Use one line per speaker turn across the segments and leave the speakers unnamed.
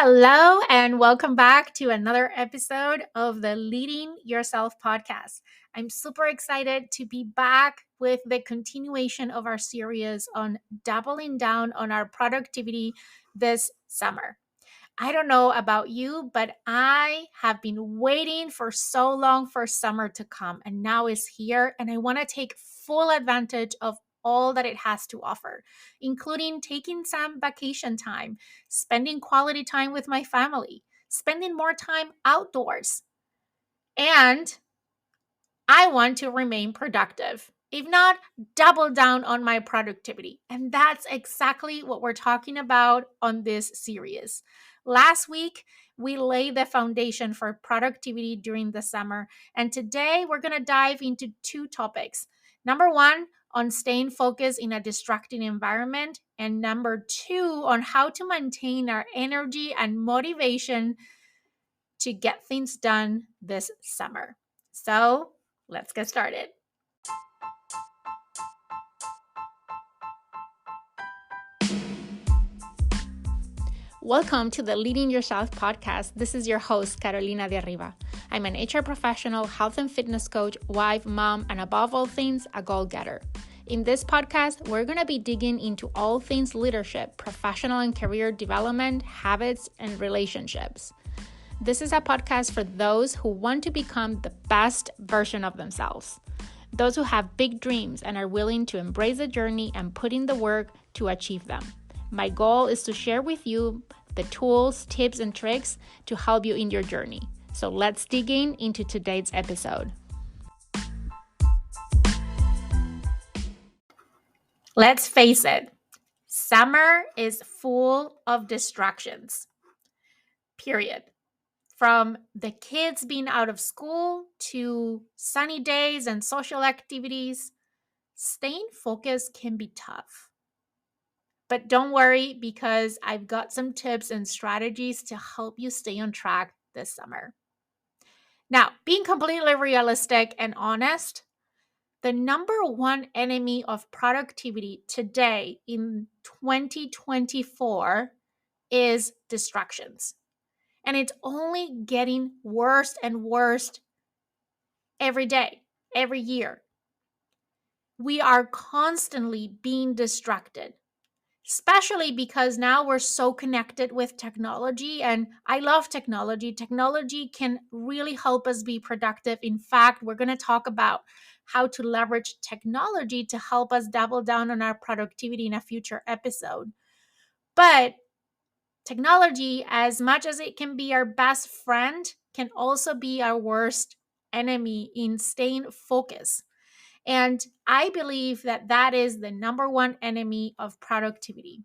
Hello, and welcome back to another episode of the Leading Yourself podcast. I'm super excited to be back with the continuation of our series on doubling down on our productivity this summer. I don't know about you, but I have been waiting for so long for summer to come, and now it's here. And I want to take full advantage of all that it has to offer, including taking some vacation time, spending quality time with my family, spending more time outdoors. And I want to remain productive. If not, double down on my productivity. And that's exactly what we're talking about on this series. Last week, we laid the foundation for productivity during the summer. And today, we're going to dive into two topics. Number one, on staying focused in a distracting environment. And number two, on how to maintain our energy and motivation to get things done this summer. So, let's get started. Welcome to the Leading Yourself podcast. This is your host, Carolina de Arriba. I'm an HR professional, health and fitness coach, wife, mom, and above all things, a goal-getter. In this podcast, we're going to be digging into all things leadership, professional and career development, habits, and relationships. This is a podcast for those who want to become the best version of themselves. Those who have big dreams and are willing to embrace the journey and put in the work to achieve them. My goal is to share with you the tools, tips, and tricks to help you in your journey. So let's dig into today's episode. Let's face it, summer is full of distractions. Period. From the kids being out of school to sunny days and social activities, staying focused can be tough. But don't worry, because I've got some tips and strategies to help you stay on track this summer. Now, being completely realistic and honest, the number one enemy of productivity today in 2024 is distractions. And it's only getting worse and worse every day, every year. We are constantly being distracted, especially because now we're so connected with technology. And I love technology. Technology can really help us be productive. In fact, we're going to talk about how to leverage technology to help us double down on our productivity in a future episode. But technology, as much as it can be our best friend, can also be our worst enemy in staying focused. And I believe that that is the number one enemy of productivity.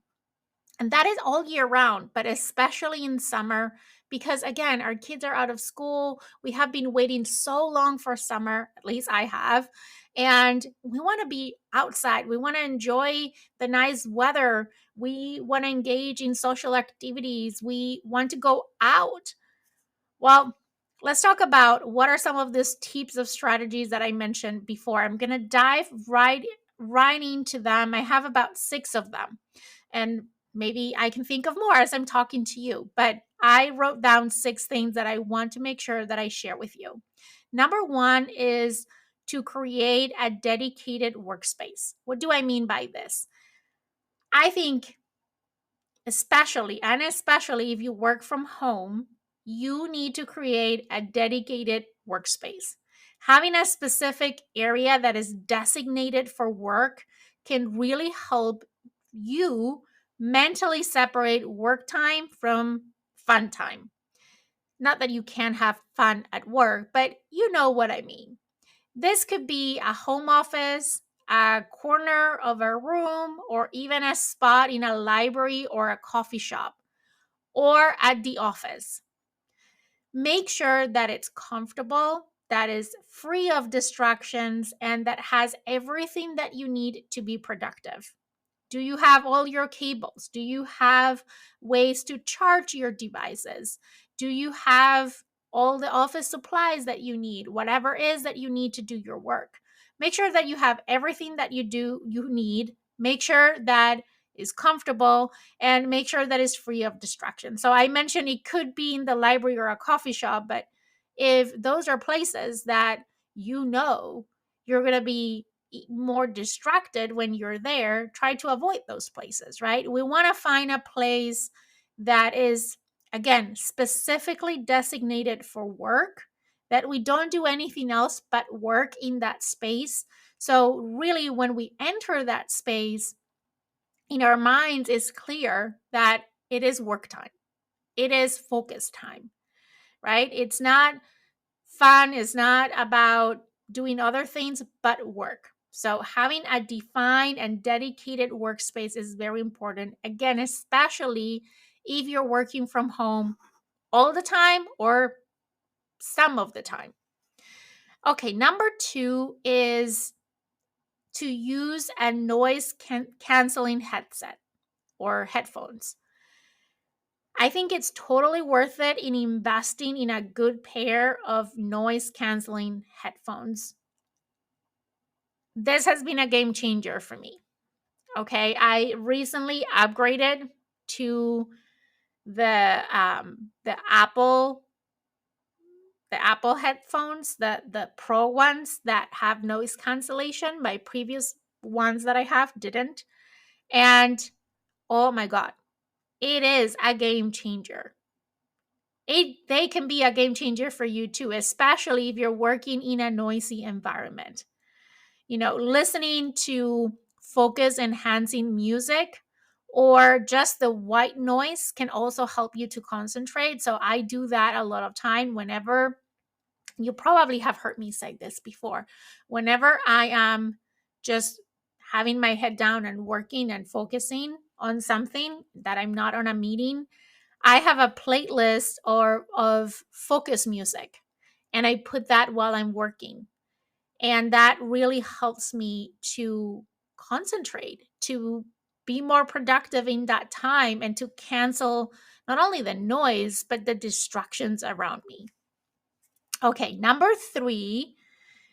And that is all year round, but especially in summer, because again, our kids are out of school. We have been waiting so long for summer, at least I have. And we want to be outside. We want to enjoy the nice weather. We want to engage in social activities. We want to go out. Well, let's talk about what are some of these tips of strategies that I mentioned before. I'm going to dive right into them. I have about 6 of them. And maybe I can think of more as I'm talking to you, but I wrote down 6 things that I want to make sure that I share with you. Number 1 is to create a dedicated workspace. What do I mean by this? I think especially if you work from home, you need to create a dedicated workspace. Having a specific area that is designated for work can really help you mentally separate work time from fun time. Not that you can't have fun at work, but you know what I mean. This could be a home office, a corner of a room, or even a spot in a library or a coffee shop, or at the office. Make sure that it's comfortable, that is free of distractions, and that has everything that you need to be productive. Do you have all your cables? Do you have ways to charge your devices? Do you have all the office supplies that you need, whatever it is that you need to do your work? Make sure that you have everything that you need. Make sure that is comfortable, and make sure that it's free of distraction. So I mentioned it could be in the library or a coffee shop, but if those are places that you know you're going to be more distracted when you're there, try to avoid those places, right? We want to find a place that is, again, specifically designated for work, that we don't do anything else but work in that space. So, really, when we enter that space, in our minds, it's clear that it is work time, it is focus time, right? It's not fun, it's not about doing other things but work. So, having a defined and dedicated workspace is very important. Again, especially if you're working from home all the time or some of the time. Okay, number two is to use a noise canceling headset or headphones. I think it's totally worth it in investing in a good pair of noise canceling headphones. This has been a game changer for me. Okay, I recently upgraded to the Apple headphones, the Pro ones that have noise cancellation. My previous ones that I have didn't. And oh my God, it is a game changer. They can be a game changer for you too, especially if you're working in a noisy environment. Listening to focus enhancing music or just the white noise can also help you to concentrate. So I do that a lot of time whenever, you probably have heard me say this before, whenever I am just having my head down and working and focusing on something that I'm not on a meeting, I have a playlist of focus music, and I put that while I'm working. And that really helps me to concentrate, to be more productive in that time, and to cancel not only the noise, but the distractions around me. Okay, number three,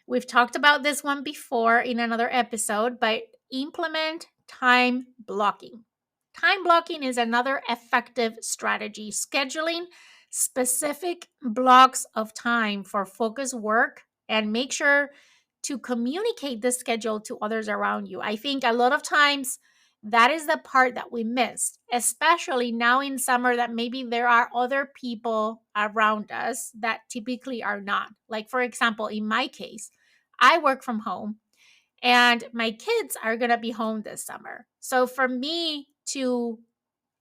we've talked about this one before in another episode, but implement time blocking. Time blocking is another effective strategy. Scheduling specific blocks of time for focus work, and make sure to communicate the schedule to others around you. I think a lot of times that is the part that we miss, especially now in summer, that maybe there are other people around us that typically are not. Like, for example, in my case, I work from home and my kids are going to be home this summer. So for me to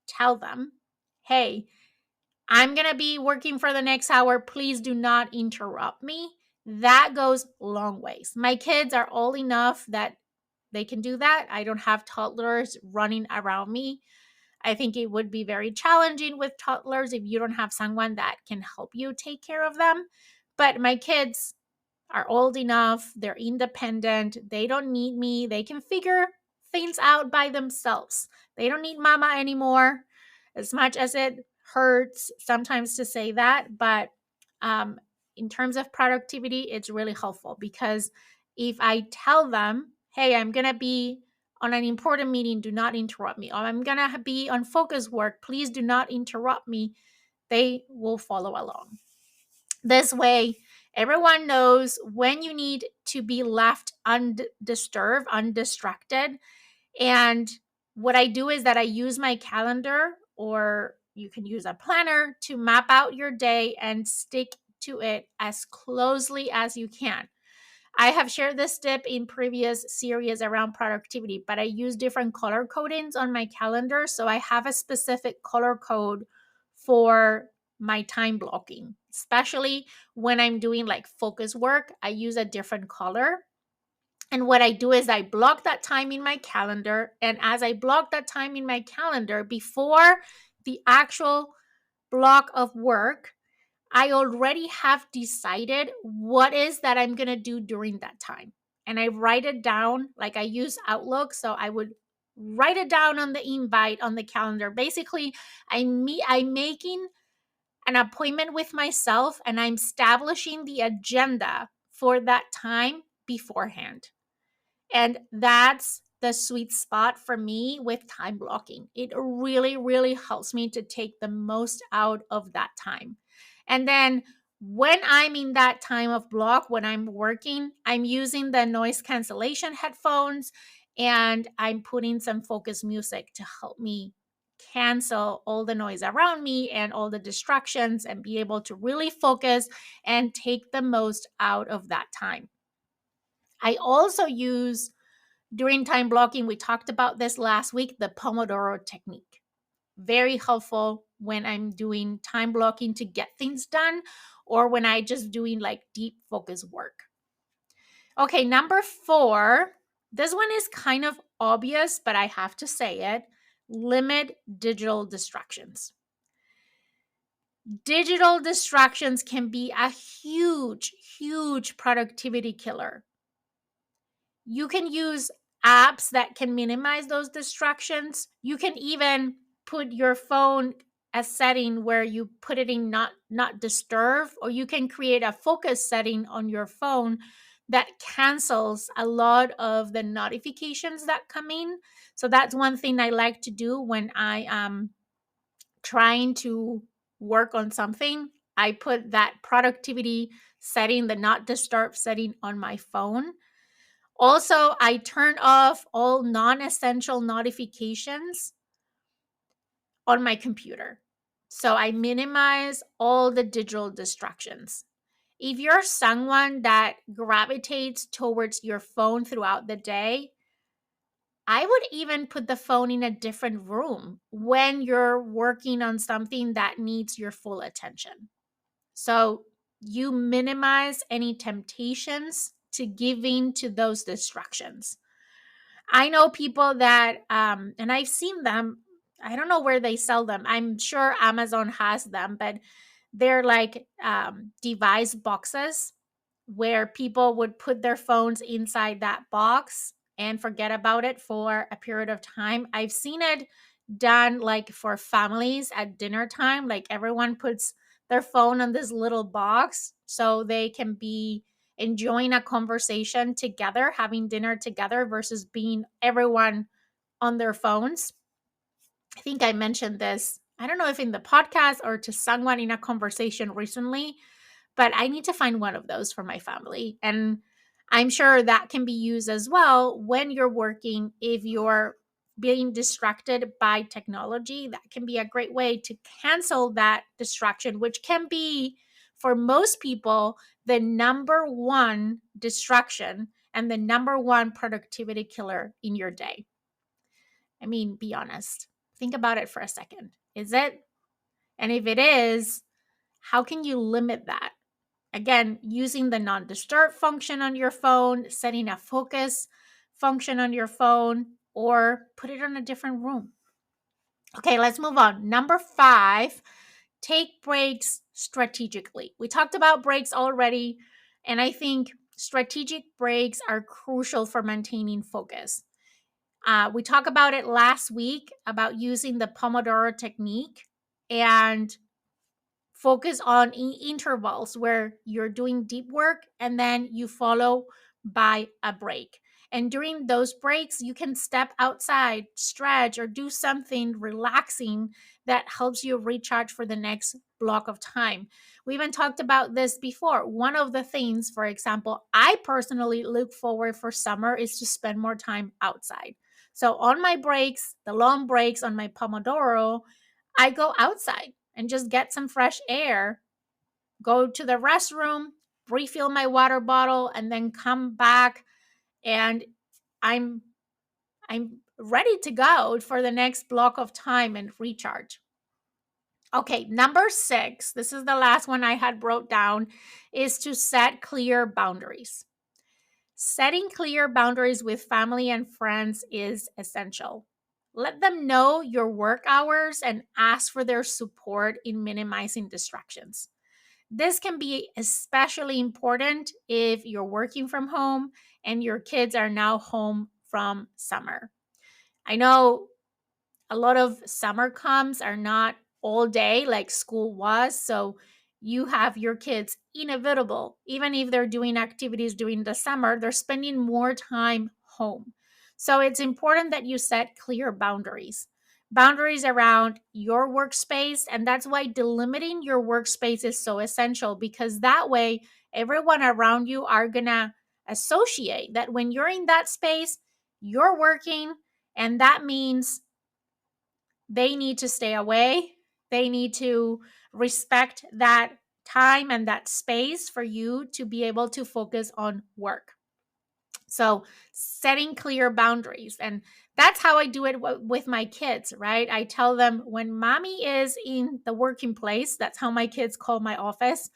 tell them, hey, I'm going to be working for the next hour, please do not interrupt me, that goes long ways. My kids are old enough that they can do that. I don't have toddlers running around me. I think it would be very challenging with toddlers if you don't have someone that can help you take care of them. But my kids are old enough, they're independent, they don't need me, they can figure things out by themselves. They don't need mama anymore, as much as it hurts sometimes to say that. But in terms of productivity, it's really helpful, because if I tell them, hey, I'm going to be on an important meeting, do not interrupt me, or I'm going to be on focus work, please do not interrupt me, they will follow along. This way, everyone knows when you need to be left undisturbed, undistracted. And what I do is that I use my calendar, or you can use a planner, to map out your day and stick to it as closely as you can. I have shared this tip in previous series around productivity, but I use different color codings on my calendar. So I have a specific color code for my time blocking, especially when I'm doing like focus work. I use a different color. And what I do is I block that time in my calendar. And as I block that time in my calendar, before the actual block of work, I already have decided what is that I'm going to do during that time. And I write it down, like I use Outlook. So I would write it down on the invite on the calendar. Basically, I'm making an appointment with myself, and I'm establishing the agenda for that time beforehand. And that's the sweet spot for me with time blocking. It really, really helps me to take the most out of that time. And then when I'm in that time of block, when I'm working, I'm using the noise cancellation headphones and I'm putting some focus music to help me cancel all the noise around me and all the distractions and be able to really focus and take the most out of that time. I also use during time blocking, we talked about this last week, the Pomodoro technique. Very helpful when I'm doing time blocking to get things done or when I just doing like deep focus work. Okay, number 4. This one is kind of obvious, but I have to say it. Limit digital distractions. Digital distractions can be a huge, huge productivity killer. You can use apps that can minimize those distractions. You can even put your phone a setting where you put it in not disturb, or you can create a focus setting on your phone that cancels a lot of the notifications that come in. So that's one thing I like to do when I am trying to work on something. I put that productivity setting, the not disturb setting on my phone. Also, I turn off all non essential notifications on my computer. So I minimize all the digital distractions. If you're someone that gravitates towards your phone throughout the day, I would even put the phone in a different room when you're working on something that needs your full attention. So you minimize any temptations to give in to those distractions. I know people that, and I've seen them. I don't know where they sell them. I'm sure Amazon has them, but they're like device boxes where people would put their phones inside that box and forget about it for a period of time. I've seen it done like for families at dinner time, like everyone puts their phone on this little box so they can be enjoying a conversation together, having dinner together versus being everyone on their phones. I think I mentioned this, I don't know if in the podcast or to someone in a conversation recently, but I need to find one of those for my family. And I'm sure that can be used as well when you're working. If you're being distracted by technology, that can be a great way to cancel that distraction, which can be for most people the number one distraction and the number one productivity killer in your day. I mean, be honest. Think about it for a second. Is it? And if it is, how can you limit that? Again, using the non disturb function on your phone, setting a focus function on your phone, or put it in a different room. Okay, let's move on. Number 5, take breaks strategically. We talked about breaks already, and I think strategic breaks are crucial for maintaining focus. We talked about it last week about using the Pomodoro technique and focus on intervals where you're doing deep work and then you follow by a break. And during those breaks, you can step outside, stretch, or do something relaxing that helps you recharge for the next block of time. We even talked about this before. One of the things, for example, I personally look forward for summer is to spend more time outside. So on my breaks, the long breaks on my Pomodoro, I go outside and just get some fresh air, go to the restroom, refill my water bottle, and then come back and I'm I'm ready to go for the next block of time and recharge. Okay, number 6, this is the last one I had wrote down, is to set clear boundaries. Setting clear boundaries with family and friends is essential. Let them know your work hours and ask for their support in minimizing distractions. This can be especially important if you're working from home and your kids are now home from summer. I know a lot of summer camps are not all day like school was, so you have your kids inevitable, even if they're doing activities during the summer, they're spending more time home. So it's important that you set clear boundaries around your workspace. And that's why delimiting your workspace is so essential, because that way everyone around you are going to associate that when you're in that space, you're working. And that means they need to stay away. They need to respect that time and that space for you to be able to focus on work. So, setting clear boundaries. And that's how I do it with my kids, right? I tell them when mommy is in the working place, that's how my kids call my office.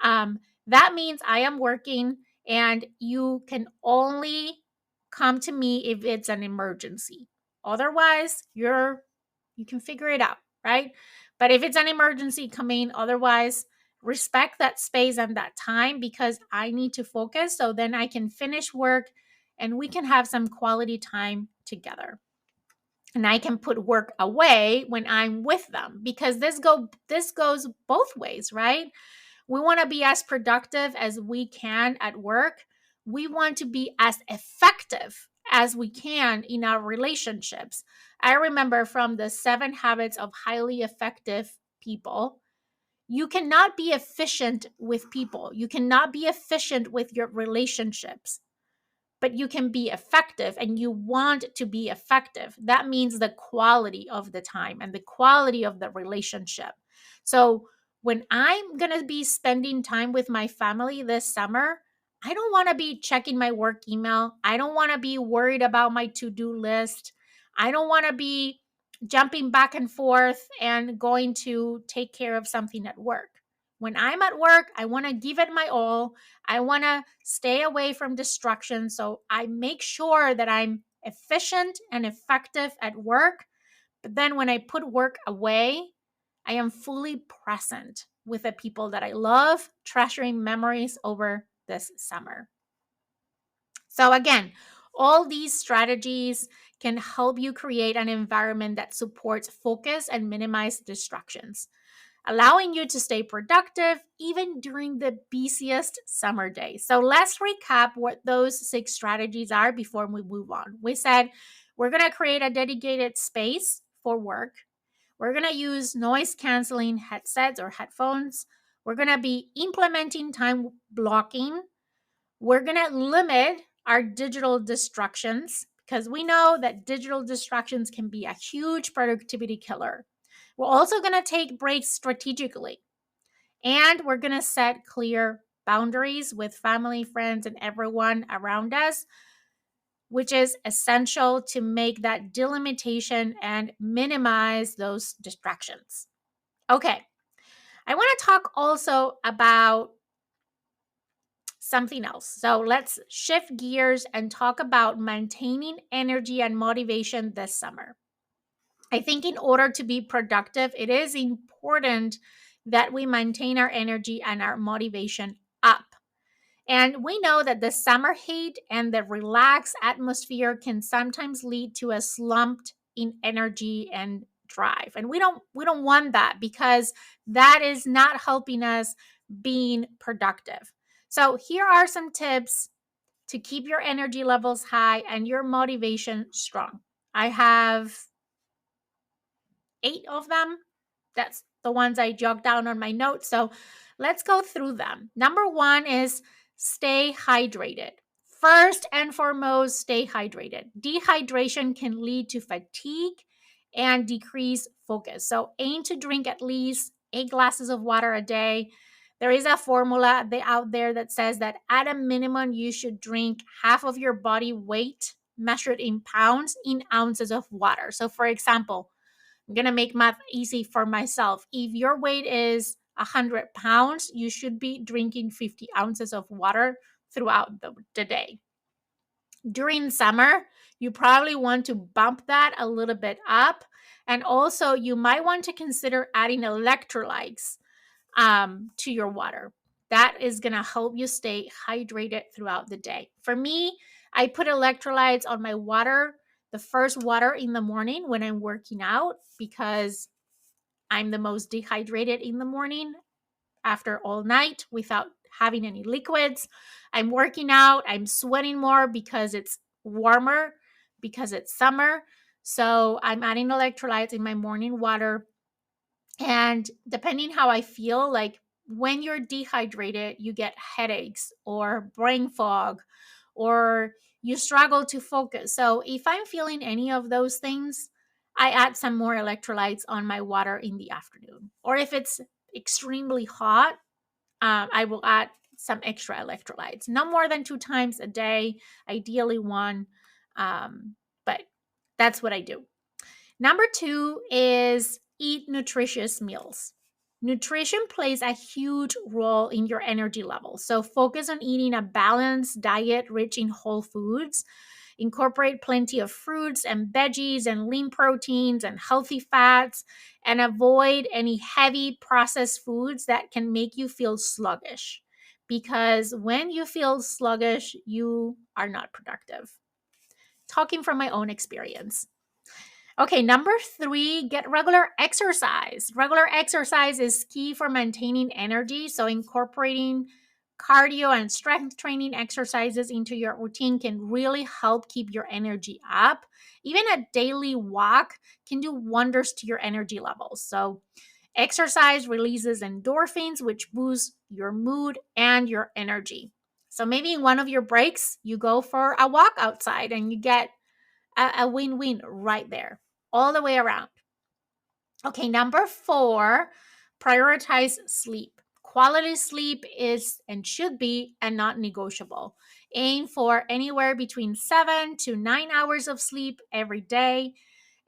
Um, that means I am working, and you can only come to me if it's an emergency. Otherwise, you can figure it out, right? But if it's an emergency, come in. Otherwise, respect that space and that time, because I need to focus so then I can finish work and we can have some quality time together. And I can put work away when I'm with them, because this goes both ways, right? We want to be as productive as we can at work. We want to be as effective as we can in our relationships. I remember from the 7 habits of highly effective people, you cannot be efficient with people. You cannot be efficient with your relationships, but you can be effective, and you want to be effective. That means the quality of the time and the quality of the relationship. So when I'm going to be spending time with my family this summer, I don't want to be checking my work email. I don't want to be worried about my to-do list. I don't want to be jumping back and forth and going to take care of something at work. When I'm at work, I want to give it my all. I want to stay away from distraction. So I make sure that I'm efficient and effective at work. But then when I put work away, I am fully present with the people that I love, treasuring memories over this summer. So again, all these strategies can help you create an environment that supports focus and minimize distractions, allowing you to stay productive even during the busiest summer days. So let's recap what those 6 strategies are before we move on. We said we're going to create a dedicated space for work. We're going to use noise canceling headsets or headphones. We're going to be implementing time blocking. We're going to limit our digital distractions, because we know that digital distractions can be a huge productivity killer. We're also going to take breaks strategically, and we're going to set clear boundaries with family, friends, and everyone around us, which is essential to make that delimitation and minimize those distractions. Okay, I want to talk also about something else. So let's shift gears and talk about maintaining energy and motivation this summer. I think in order to be productive, it is important that we maintain our energy and our motivation up. And we know that the summer heat and the relaxed atmosphere can sometimes lead to a slump in energy and drive. And we don't want that, because that is not helping us being productive. So here are some tips to keep your energy levels high and your motivation strong. I have 8 of them. That's the ones I jogged down on my notes. So let's go through them. Number 1 is stay hydrated. First and foremost, stay hydrated. Dehydration can lead to fatigue and decrease focus. So aim to drink at least 8 glasses of water a day. There is a formula out there that says that at a minimum, you should drink half of your body weight measured in pounds in ounces of water. So for example, I'm going to make math easy for myself. If your weight is 100 pounds, you should be drinking 50 ounces of water throughout the day. During summer, you probably want to bump that a little bit up. And also, you might want to consider adding electrolytes to your water. That is going to help you stay hydrated throughout the day. For me, I put electrolytes on my water, the first water in the morning when I'm working out, because I'm the most dehydrated in the morning after all night without having any liquids. I'm working out, I'm sweating more because it's warmer because it's summer. So I'm adding electrolytes in my morning water. And depending how I feel, like when you're dehydrated, you get headaches or brain fog or you struggle to focus. So if I'm feeling any of those things, I add some more electrolytes on my water in the afternoon. Or if it's extremely hot, I will add some extra electrolytes. No more than 2 times a day, ideally one. But that's what I do. Number 2 is eat nutritious meals. Nutrition plays a huge role in your energy level. So focus on eating a balanced diet rich in whole foods. Incorporate plenty of fruits and veggies and lean proteins and healthy fats, and avoid any heavy processed foods that can make you feel sluggish. Because when you feel sluggish, you are not productive. Talking from my own experience. Okay, number 3, get regular exercise. Regular exercise is key for maintaining energy. So, incorporating cardio and strength training exercises into your routine can really help keep your energy up. Even a daily walk can do wonders to your energy levels. So, exercise releases endorphins, which boost your mood and your energy. So, maybe in one of your breaks, you go for a walk outside and you get a win-win right there, all the way around. Okay, number 4, prioritize sleep. Quality sleep is and should be a not negotiable. Aim for anywhere between 7 to 9 hours of sleep every day.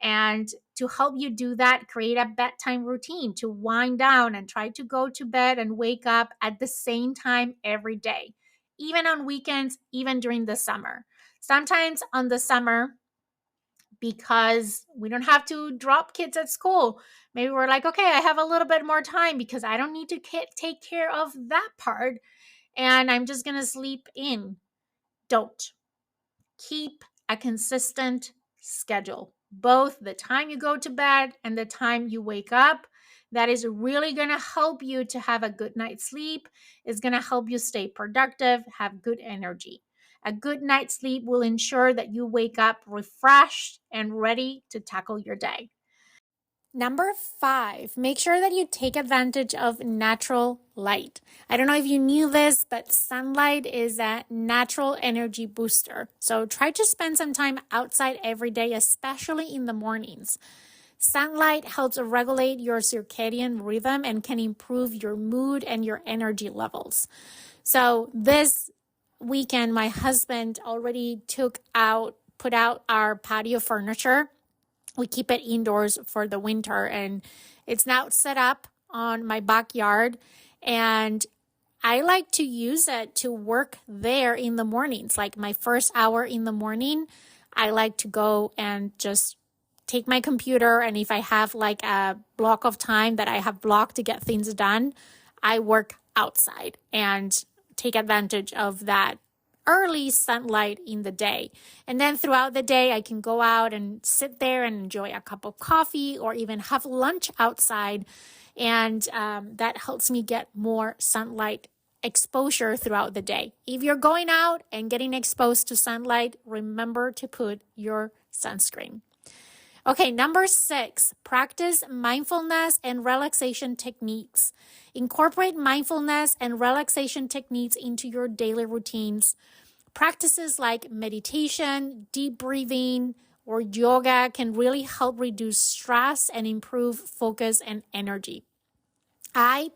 And to help you do that, create a bedtime routine to wind down and try to go to bed and wake up at the same time every day, even on weekends, even during the summer. Sometimes on the summer, because we don't have to drop kids at school. Maybe we're like, okay, I have a little bit more time because I don't need to take care of that part and I'm just going to sleep in. Don't. Keep a consistent schedule, both the time you go to bed and the time you wake up. That is really going to help you to have a good night's sleep. It's going to help you stay productive, have good energy. A good night's sleep will ensure that you wake up refreshed and ready to tackle your day. Number 5, make sure that you take advantage of natural light. I don't know if you knew this, but sunlight is a natural energy booster. So try to spend some time outside every day, especially in the mornings. Sunlight helps regulate your circadian rhythm and can improve your mood and your energy levels. So this weekend, my husband already put out our patio furniture. We keep it indoors for the winter, and it's now set up on my backyard, and I like to use it to work there in the mornings. Like my first hour in the morning, I like to go and just take my computer, and if I have like a block of time that I have blocked to get things done, I work outside and take advantage of that early sunlight in the day. And then throughout the day, I can go out and sit there and enjoy a cup of coffee or even have lunch outside. And that helps me get more sunlight exposure throughout the day. If you're going out and getting exposed to sunlight, remember to put your sunscreen. Okay, number 6, practice mindfulness and relaxation techniques. Incorporate mindfulness and relaxation techniques into your daily routines. Practices like meditation, deep breathing, or yoga can really help reduce stress and improve focus and energy. I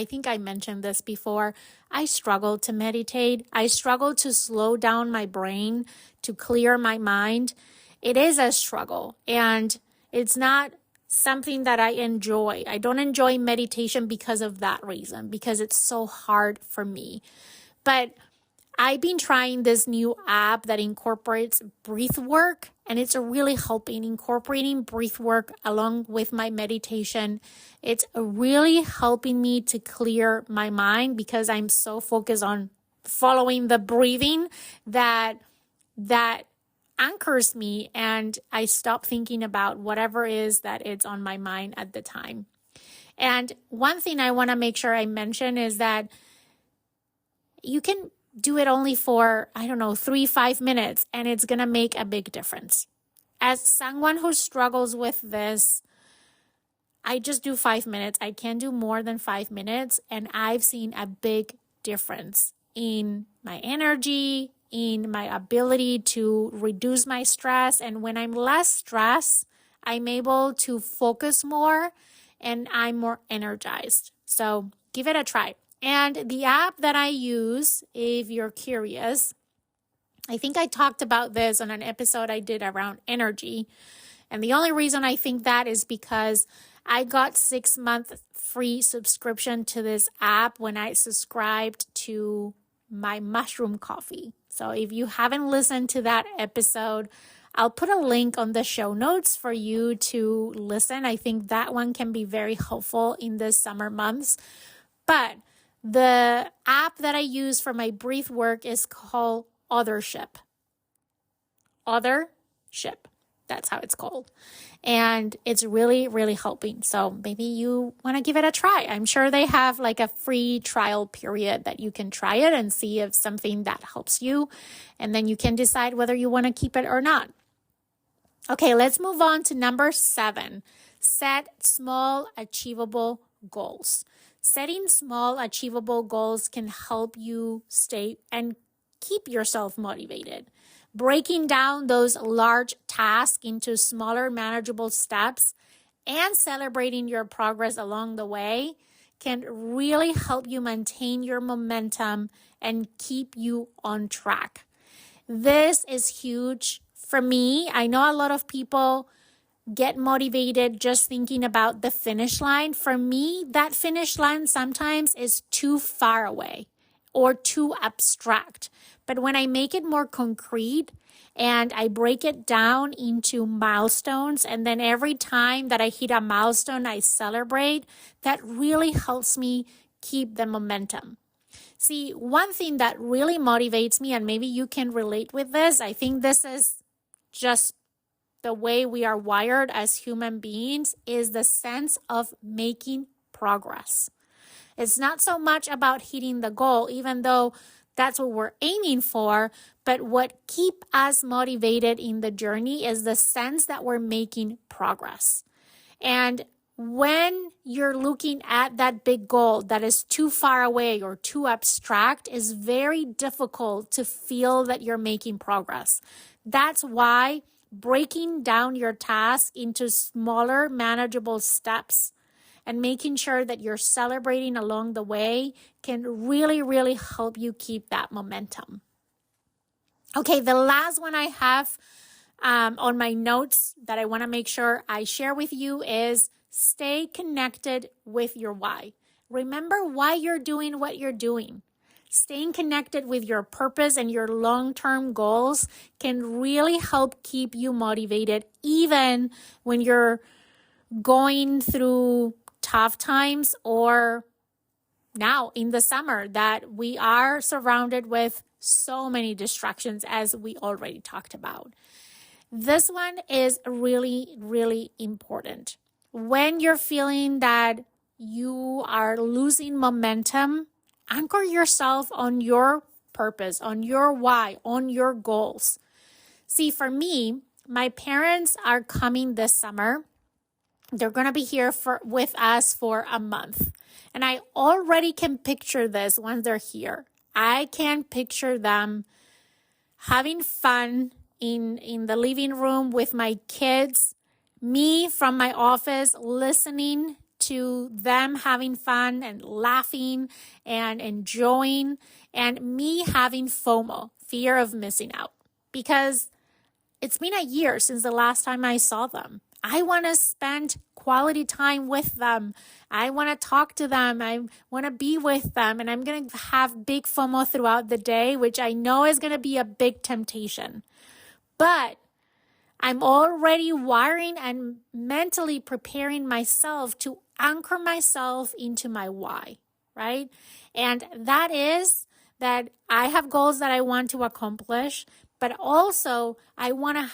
think I mentioned this before, I struggle to meditate. I struggle to slow down my brain, to clear my mind. It is a struggle, and it's not something that I enjoy. I don't enjoy meditation because of that reason, because it's so hard for me. But I've been trying this new app that incorporates breath work, and it's really helping. Incorporating breath work along with my meditation, it's really helping me to clear my mind because I'm so focused on following the breathing that anchors me, and I stop thinking about whatever is that it's on my mind at the time. And one thing I want to make sure I mention is that you can do it only for, 3-5 minutes, and it's going to make a big difference. As someone who struggles with this, I just do 5 minutes. I can't do more than 5 minutes. And I've seen a big difference in my energy, in my ability to reduce my stress. And when I'm less stressed, I'm able to focus more and I'm more energized. So give it a try. And the app that I use, if you're curious, I think I talked about this on an episode I did around energy. And the only reason I think that is because I got 6-month free subscription to this app when I subscribed to my mushroom coffee. So if you haven't listened to that episode, I'll put a link on the show notes for you to listen. I think that one can be very helpful in the summer months. But the app that I use for my breath work is called Othership. Othership. That's how it's called. And it's really, really helping. So maybe you want to give it a try. I'm sure they have like a free trial period that you can try it and see if something that helps you. And then you can decide whether you want to keep it or not. Okay, let's move on to number 7. Set small, achievable goals. Setting small, achievable goals can help you stay and keep yourself motivated. Breaking down those large tasks into smaller, manageable steps and celebrating your progress along the way can really help you maintain your momentum and keep you on track. This is huge for me. I know a lot of people get motivated just thinking about the finish line. For me, that finish line sometimes is too far away or too abstract. But when I make it more concrete and I break it down into milestones, and then every time that I hit a milestone, I celebrate, that really helps me keep the momentum. See, one thing that really motivates me, and maybe you can relate with this, I think this is just the way we are wired as human beings, is the sense of making progress. It's not so much about hitting the goal, even though that's what we're aiming for, but what keeps us motivated in the journey is the sense that we're making progress. And when you're looking at that big goal that is too far away or too abstract, it's very difficult to feel that you're making progress. That's why breaking down your task into smaller, manageable steps and making sure that you're celebrating along the way can really, really help you keep that momentum. Okay, the last one I have on my notes that I want to make sure I share with you is stay connected with your why. Remember why you're doing what you're doing. Staying connected with your purpose and your long-term goals can really help keep you motivated even when you're going through tough times, or now in the summer that we are surrounded with so many distractions, as we already talked about. This one is really, really important. When you're feeling that you are losing momentum, anchor yourself on your purpose, on your why, on your goals. See, for me, my parents are coming this summer. They're going to be here with us for a month. And I already can picture this once they're here. I can picture them having fun in the living room with my kids, me from my office listening to them having fun and laughing and enjoying, and me having FOMO, fear of missing out, because it's been a year since the last time I saw them. I want to spend quality time with them. I want to talk to them. I want to be with them. And I'm going to have big FOMO throughout the day, which I know is going to be a big temptation. But I'm already wiring and mentally preparing myself to anchor myself into my why, right? And that is that I have goals that I want to accomplish, but also I want to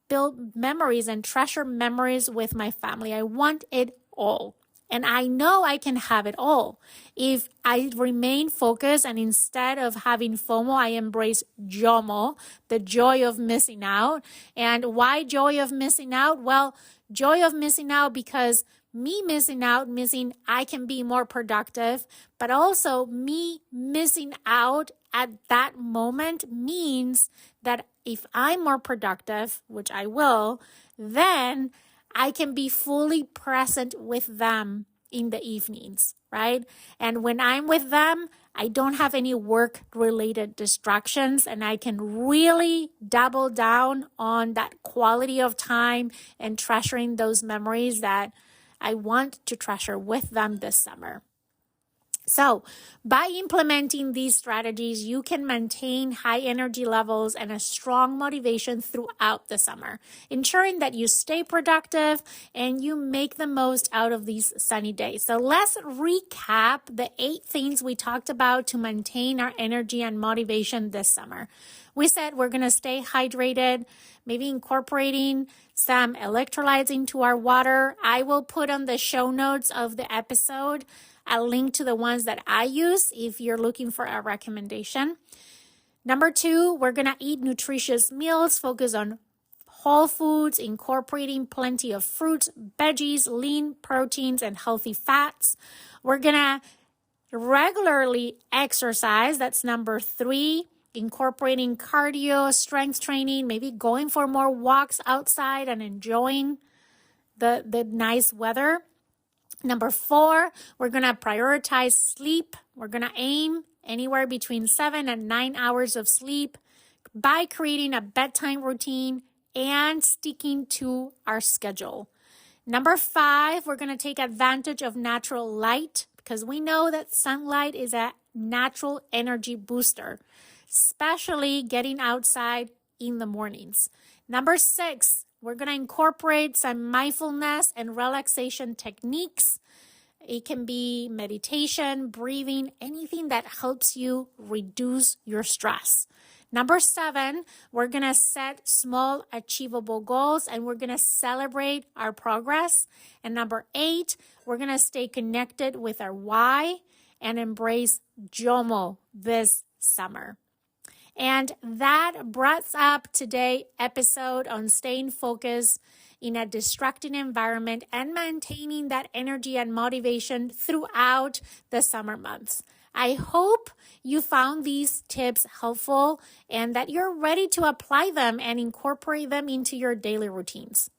build memories and treasure memories with my family. I want it all. And I know I can have it all if I remain focused, and instead of having FOMO, I embrace JOMO, the joy of missing out. And why joy of missing out? Well, joy of missing out because me missing out, missing I can be more productive, but also me missing out at that moment means that if I'm more productive, which I will, then I can be fully present with them in the evenings, right? And when I'm with them, I don't have any work-related distractions, and I can really double down on that quality of time and treasuring those memories that I want to treasure with them this summer. So, by implementing these strategies, you can maintain high energy levels and a strong motivation throughout the summer, ensuring that you stay productive and you make the most out of these sunny days. So, let's recap the 8 things we talked about to maintain our energy and motivation this summer. We said we're going to stay hydrated, maybe incorporating some electrolytes into our water. I will put on the show notes of the episode a link to the ones that I use if you're looking for a recommendation. Number 2, we're going to eat nutritious meals, focus on whole foods, incorporating plenty of fruits, veggies, lean proteins, and healthy fats. We're going to regularly exercise. That's number 3, incorporating cardio, strength training, maybe going for more walks outside and enjoying the nice weather. Number 4, we're going to prioritize sleep. We're going to aim anywhere between 7 and 9 hours of sleep by creating a bedtime routine and sticking to our schedule. Number 5, we're going to take advantage of natural light because we know that sunlight is a natural energy booster, especially getting outside in the mornings. Number 6, we're going to incorporate some mindfulness and relaxation techniques. It can be meditation, breathing, anything that helps you reduce your stress. Number 7, we're going to set small achievable goals and we're going to celebrate our progress. And number 8, we're going to stay connected with our why and embrace JOMO this summer. And that wraps up today's episode on staying focused in a distracting environment and maintaining that energy and motivation throughout the summer months. I hope you found these tips helpful and that you're ready to apply them and incorporate them into your daily routines.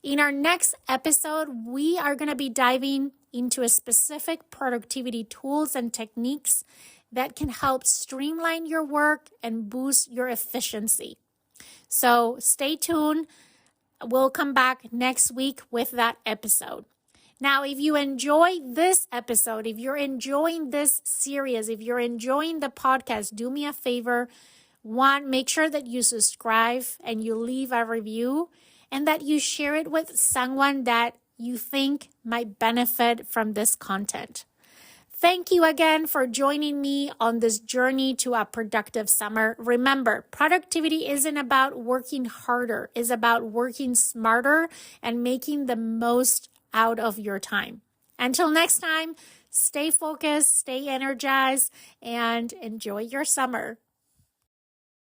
In our next episode, we are going to be diving into a specific productivity tools and techniques that can help streamline your work and boost your efficiency. So stay tuned. We'll come back next week with that episode. Now, if you enjoy this episode, if you're enjoying this series, if you're enjoying the podcast, do me a favor. One, make sure that you subscribe and you leave a review and that you share it with someone that you think might benefit from this content. Thank you again for joining me on this journey to a productive summer. Remember, productivity isn't about working harder. It's about working smarter and making the most out of your time. Until next time, stay focused, stay energized, and enjoy your summer.